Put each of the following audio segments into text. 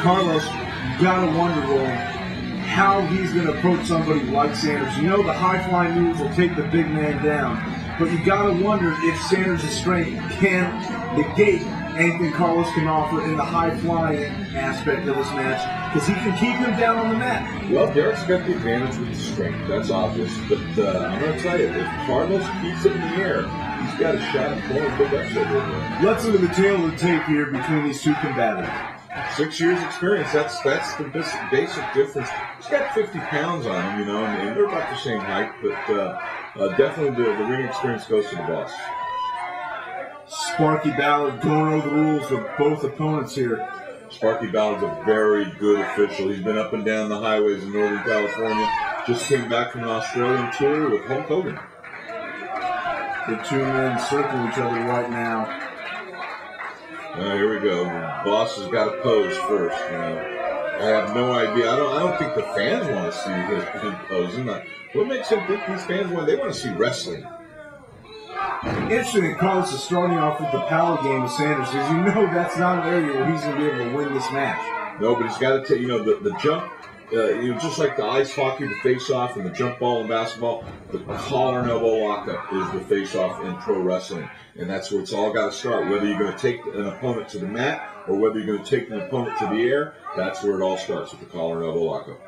Carlos, you gotta wonder, Roland, how he's going to approach somebody like Sanders. You know the high-flying moves will take the big man down, but you got to wonder if Sanders' strength can negate anything Carlos can offer in the high-flying aspect of this match, because he can keep him down on the mat. Well, Derek's got the advantage with the strength. That's obvious. But I'm going to tell you, if Carlos keeps it in the air, he's got a shot at pulling a big upset here. Let's look at the tail of the tape here between these two combatants. 6 years experience, that's the basic difference. He's got 50 pounds on him, you know, and they're about the same height, but definitely the ring experience goes to the boss. Sparky Ballard going over the rules of both opponents here. Sparky Ballard's a very good official. He's been up and down the highways in Northern California. Just came back from an Australian tour with Hulk Hogan. The two men circle each other right now. Here we go. The boss has got to pose first. You know, I have no idea. I don't think the fans want to see him posing. What makes him think these fans want? They want to see wrestling. Interesting that Carlos is starting off with the power game with Sanders, because you know that's not an area where he's going to be able to win this match. No, but he's got to take, you know, the jump, you know, just like the ice hockey, the face-off, and the jump ball in basketball, the collar and elbow lockup is the face-off in pro wrestling. And that's where it's all got to start. Whether you're going to take an opponent to the mat or whether you're going to take an opponent to the air, that's where it all starts, with the collar and elbow lockup.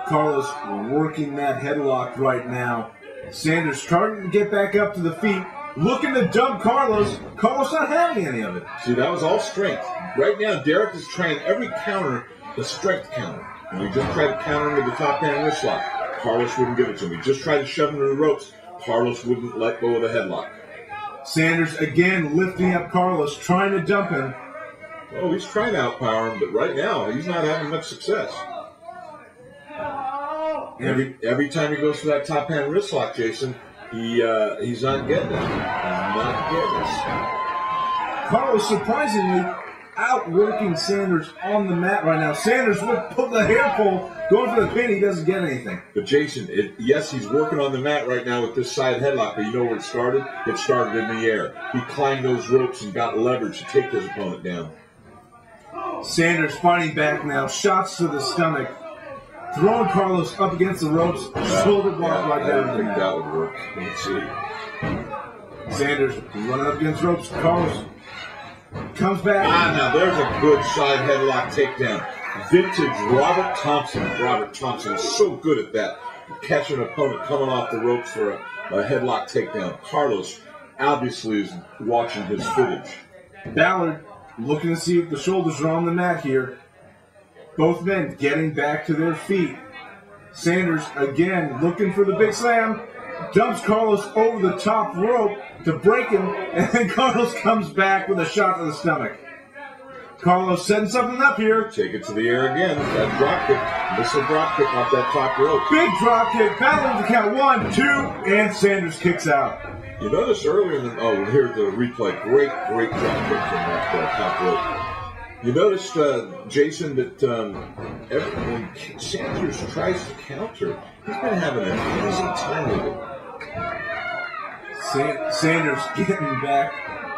Carlos working that headlock right now. Sanders trying to get back up to the feet, looking to dump Carlos. Carlos not having any of it. See, that was all strength. Right now, Derek is trying every counter, the strength counter. And he just tried to counter him with the top hand wrist lock. Carlos wouldn't give it to him. He just tried to shove him to the ropes. Carlos wouldn't let go of the headlock. Sanders again lifting up Carlos, trying to dump him. Oh, he's trying to outpower him, but right now he's not having much success. Every time he goes for that top hand wrist lock, Jason, he's not getting it. He's not getting it. Carlos surprisingly outworking Sanders on the mat right now. Sanders will put the hair pull, going for the pin. He doesn't get anything. But Jason, yes, he's working on the mat right now with this side headlock, but you know where it started? It started in the air. He climbed those ropes and got leverage to take his opponent down. Sanders fighting back now. Shots to the stomach. Throwing Carlos up against the ropes. Shoulder block right down. I don't think that would work. Let's see. Sanders running up against ropes. Carlos comes back. Now there's a good side headlock takedown. Vintage Robert Thompson. Robert Thompson is so good at that. Catching an opponent coming off the ropes for a headlock takedown. Carlos obviously is watching his footage. Ballard looking to see if the shoulders are on the mat here. Both men getting back to their feet. Sanders again looking for the big slam. Dumps Carlos over the top rope to break him, and then Carlos comes back with a shot to the stomach. Carlos setting something up here. Take it to the air again. That drop kick. Missile drop kick off that top rope. Big drop kick. Ballard to count 1, 2, and Sanders kicks out. You notice earlier in the here's the replay. Great drop kick from that top rope. You noticed, Jason, that when Sanders tries to counter, he's been having an easy time with it. Sanders getting back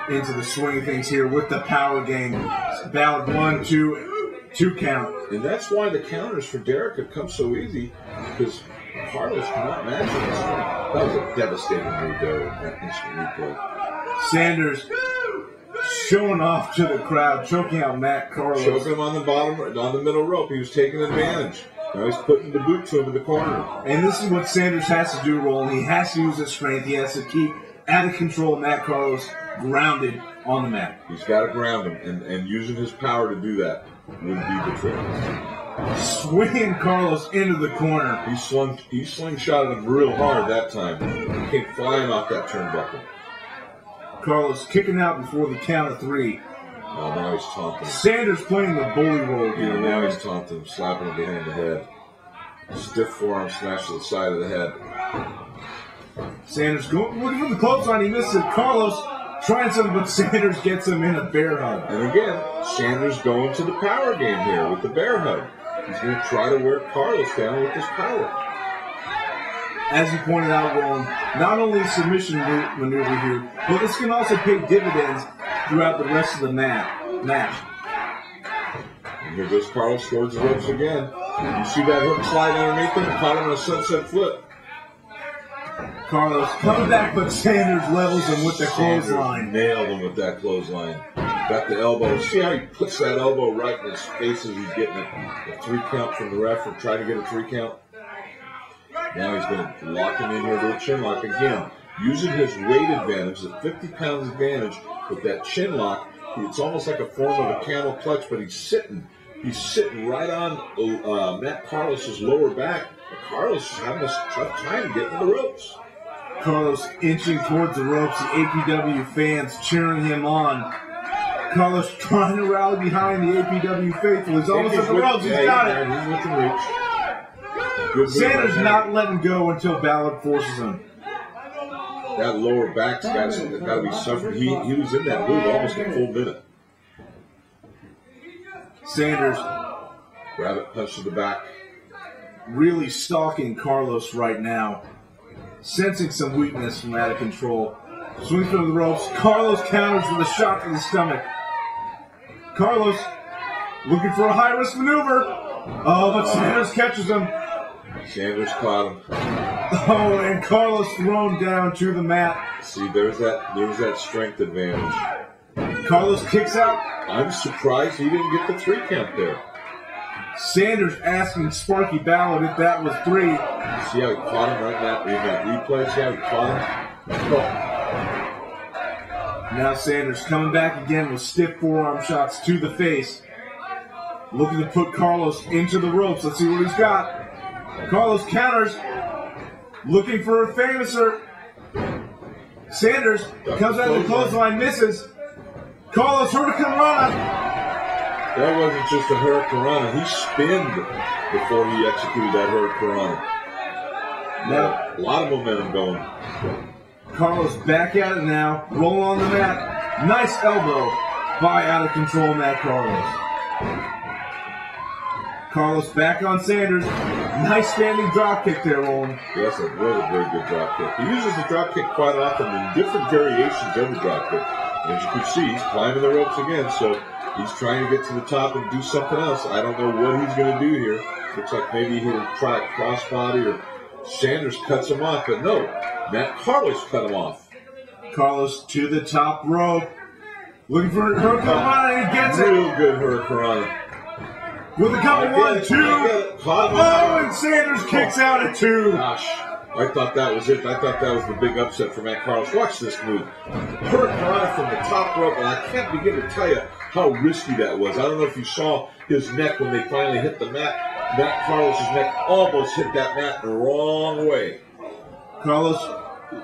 into the swing of things here with the power game. Ballard 1, 2 count. And that's why the counters for Derek have come so easy, because Carlos cannot match it. That was a devastating move there in that instant replay. Sanders showing off to the crowd, choking out Matt Carlos. Choking him on the bottom, on the middle rope. He was taking advantage. Now he's putting the boot to him in the corner. And this is what Sanders has to do, Roland. He has to use his strength. He has to keep out of control Matt Carlos grounded on the mat. He's got to ground him, and using his power to do that would be the trick. Swinging Carlos into the corner. He slingshotted him real hard that time. He came flying off that turnbuckle. Carlos kicking out before the count of 3. Oh, now he's taunting him. Sanders playing the bully role here. Now he's taunting him, slapping him behind the head. Stiff forearm smash to the side of the head. Sanders going, looking for the clothesline. He misses it. Carlos trying something, but Sanders gets him in a bear hug. And again, Sanders going to the power game here with the bear hug. He's going to try to wear Carlos down with his power. As you pointed out, Roland, not only submission maneuver here, but this can also pay dividends throughout the rest of the match. Here goes Carlos towards the ropes again. You see that hook slide underneath him? Caught him in a sunset flip. Carlos coming back, but Sanders levels him with the clothesline. Nailed him with that clothesline. Got the elbow. See how he puts that elbow right in his face as he's getting a 3 count from the ref, or trying to get a 3 count. Now he's going to lock him in here to a chin lock again. Using his weight advantage, the 50 pounds advantage with that chin lock. It's almost like a form of a camel clutch, but he's sitting right on Matt Carlos's lower back. Carlos is having a tough time getting the ropes. Carlos inching towards the ropes, the APW fans cheering him on. Carlos trying to rally behind the APW faithful. He's almost at the ropes. He's got it. He's within reach. Good Sanders not letting go until Ballard forces him. That lower back's got to be suffering. He was in that move almost a full minute. Sanders. Rabbit punch to the back. Really stalking Carlos right now. Sensing some weakness from out of control. Swings through the ropes. Carlos counters with a shot to the stomach. Carlos looking for a high-risk maneuver. Oh, but Sanders catches him. Sanders caught him. Oh, and Carlos thrown down to the mat. See, there's that strength advantage. Carlos kicks out. I'm surprised he didn't get the 3 count there. Sanders asking Sparky Ballard if that was 3. See how he caught him right in that replay? See how he caught him? Oh. Now Sanders coming back again with stiff forearm shots to the face. Looking to put Carlos into the ropes. Let's see what he's got. Carlos counters. Looking for a famouser. Sanders comes out of the clothesline, misses. Carlos Hurricanrana. That wasn't just a Hurricanrana. He spinned before he executed that Hurricanrana. Now, a lot of momentum going. Carlos back at it now. Rolling on the mat. Nice elbow by out of control Matt Carlos. Carlos back on Sanders. Nice standing drop kick there, Roland. Yes, it was a very good drop kick. He uses the drop kick quite often in different variations of the drop kick. And as you can see, he's climbing the ropes again, so he's trying to get to the top and do something else. I don't know what he's going to do here. Looks like maybe he'll try a crossbody or Sanders cuts him off, but no, Matt Carlos cut him off. Carlos to the top rope. Looking for Hurricanrana, and he gets it. Real good Hurricanrana. With a couple, 1, 2. Oh, and Sanders kicks out at 2. Gosh, I thought that was it. I thought that was the big upset for Matt Carlos. Watch this move. Hurricanrana from the top rope, and I can't begin to tell you how risky that was. I don't know if you saw his neck when they finally hit the mat. Matt Carlos' neck almost hit that mat the wrong way. Carlos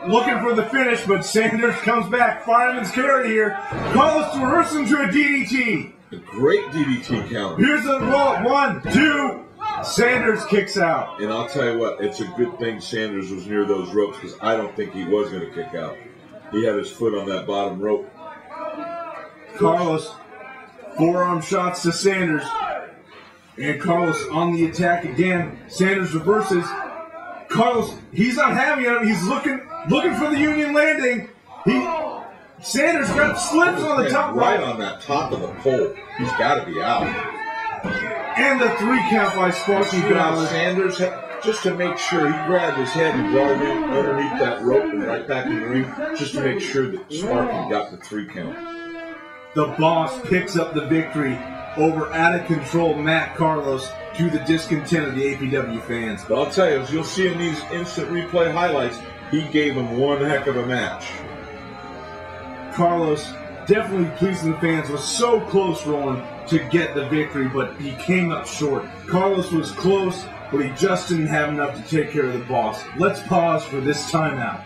looking for the finish, but Sanders comes back. Fireman's carry here. Carlos reversing to a DDT. A great DDT count. Here's a roll. 1, 2. Sanders kicks out. And I'll tell you what, it's a good thing Sanders was near those ropes because I don't think he was going to kick out. He had his foot on that bottom rope. Carlos, forearm shots to Sanders. And Carlos on the attack again. Sanders reverses. Carlos, he's not having it. He's looking for the Union landing. Sanders got slips on the top right on that top of the pole. He's got to be out. And the 3 count by Sparky Ballard. Sanders, just to make sure, he grabbed his head and brought it in underneath that rope and right back in the ring, just to make sure that Sparky got the 3 count. The boss picks up the victory over out of control Matt Carlos to the discontent of the APW fans. But I'll tell you, as you'll see in these instant replay highlights, he gave him one heck of a match. Carlos definitely pleasing the fans, was so close, Roland, to get the victory, but he came up short. Carlos was close, but he just didn't have enough to take care of the boss. Let's pause for this timeout.